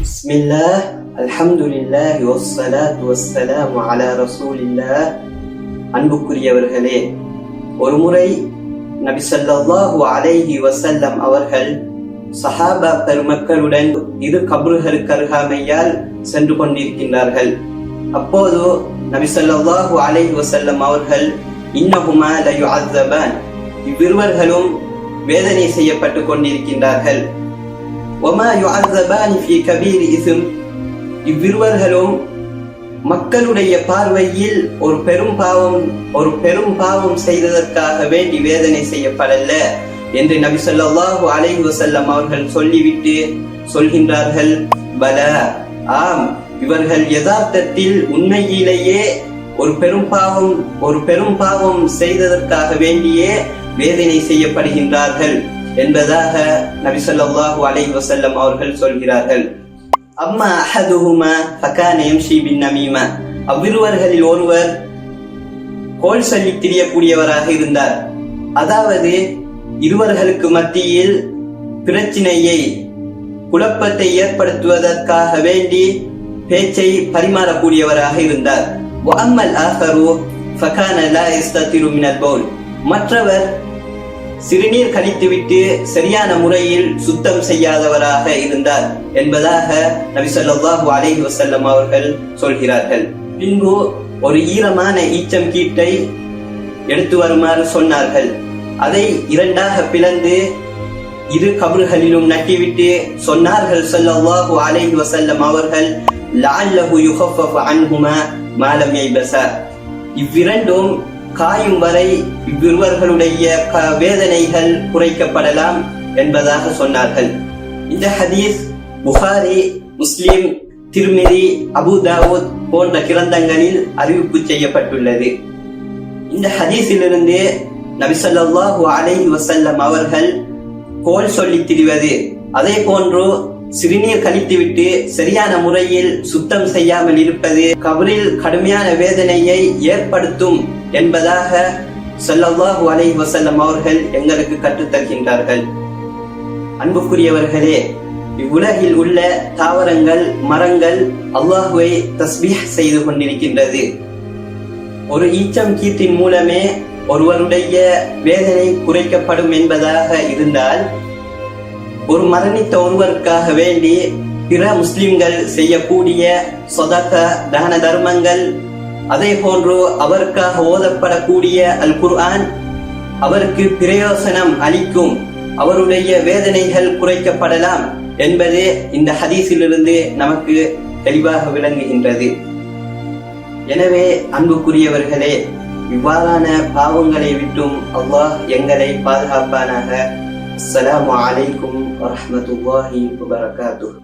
பிஸ்மில்லாஹ் அல்ஹம்துலில்லாஹி வஸ்ஸலாத்து வஸ்ஸலாமு அலா ரசூலில்லாஹ். அன்புக்குரியவர்களே, ஒரு முறை நபி ஸல்லல்லாஹு அலைஹி வஸல்லம் அவர்கள் சஹாபா பெருமக்களுடன் இரு கபறுகளுக்கு அருகாமையால் சென்று கொண்டிருக்கின்றார்கள். அப்போது நபி ஸல்லல்லாஹு அலைஹி வஸல்லம் அவர்கள் இன்னஹுமா லயுஅஸபான், இவ்விருவர்களும் வேதனை செய்யப்பட்டு கொண்டிருக்கின்றார்கள். வமா யுஅஸபானி ஃபீ கபீரி இஸ்ம், இவ்விருவர்களும் மக்களுடைய பார்வையில் ஒரு பெரும் பாவம் செய்ததற்காக வேண்டி வேதனை செய்யப்படல என்று நபி ஸல்லல்லாஹு அலைஹி வஸல்லம் அவர்கள் சொல்லிவிட்டு சொல்கின்றார்கள், பலா, ஆம், இவர்கள் யதார்த்தத்தில் உண்மையிலேயே ஒரு பெரும் பாவம் செய்ததற்காக வேண்டியே வேதனை செய்யப்படுகின்றார்கள் என்பதாக நபி ஸல்லல்லாஹு அலைஹி வஸல்லம் அவர்கள் சொல்கிறார்கள். அம்மா அஹதுஹுமா ஃபகான யம்ஷி பின் நமீமா, அவ்விருவர்களில் ஒருவர் கோல் சொல்லி திரியக்கூடியவராக இருந்தார். அதாவது இருவர்களுக்கு மத்தியில் பிரச்சினையை, குழப்பத்தை ஏற்படுத்துவதற்காக வேண்டி பேச்சை பரிமாறக்கூடியவராக இருந்தார். வஅம்மல் ஆஃபரு ஃபகான லா யஸ்ததிரு மினல் பௌல், மற்றவர் சிறுநீர் கழித்துவிட்டு சரியான முறையில் சுத்தம் செய்யாதவராக இருந்தார் என்பதாக நபி ஸல்லல்லாஹு அலைஹி வஸல்லம் அவர்கள் சொல்கிறார்கள். பின்பு ஒரு ஈரமான ஈச்சம் கீட்டை எடுத்து வருமாறு சொன்னார்கள். அதை இரண்டாக பிளந்து இரு கபறுகளிலும் நட்டிவிட்டு சொன்னார்கள் ஸல்லல்லாஹு அலைஹி வஸல்லம் அவர்கள், லஅல்லஹு யுகஃபஃபு அன்ஹுமா மா லம் யபஸா, இவ்விரண்டும் காயும் வரை இவ்விருவர்களுடைய வேதனைகள் குறைக்கப்படலாம் என்பதாக சொன்னார்கள். இந்த ஹதீஸ் புகாரி, முஸ்லிம், திர்மிதி, அபூ தாவூத் போன்ற கிரந்தங்களில் அறிவிப்பு செய்யப்பட்டுள்ளது. இந்த ஹதீஸிலிருந்து நபி ஸல்லல்லாஹு அலைஹி வஸல்லம் அவர்கள் கோல் சொல்லி திரிவது, அதே போன்று சிறுநீர் கழித்துவிட்டு சரியான முறையில் சுத்தம் செய்யாமல் இருப்பது கபரில் கடுமையான வேதனையை ஏற்படுத்தும் என்பதாக ஸல்லல்லாஹு அலைஹி வஸல்லம் அவர்கள் எங்களுக்கு கற்றுத்தருகின்றார்கள். அன்புக்குரியவர்களே, இவ்வுலகில் உள்ள தாவரங்கள், மரங்கள் அல்லாஹுவை தஸ்பீஹ் செய்து கொண்டிருக்கின்றது. ஒரு ஈச்சம் கீற்றின் மூலமே ஒருவருடைய வேதனை குறைக்கப்படும் என்பதாக இருந்தால், ஒரு மரணித்த ஒருவருக்காக வேண்டி பிற முஸ்லிம்கள் செய்யக்கூடிய சதகா, தான தர்மங்கள், அதே போன்று அவருக்காக ஓதப்படக்கூடிய அல் குர்ஆன் அவருக்கு பிரயோசனம் அளிக்கும், அவருடைய வேதனைகள் குறைக்கப்படலாம் என்பது இந்த ஹதீஸிலிருந்து நமக்கு தெளிவாக விளங்குகின்றது. எனவே அன்புக்குரியவர்களே, இவ்வாறான பாவங்களை விட்டும் அல்லாஹ் எங்களை பாதுகாப்பானாக. அஸ்ஸலாமு அலைக்கும் வரஹ்மத்துல்லாஹி வபரகாத்துஹு.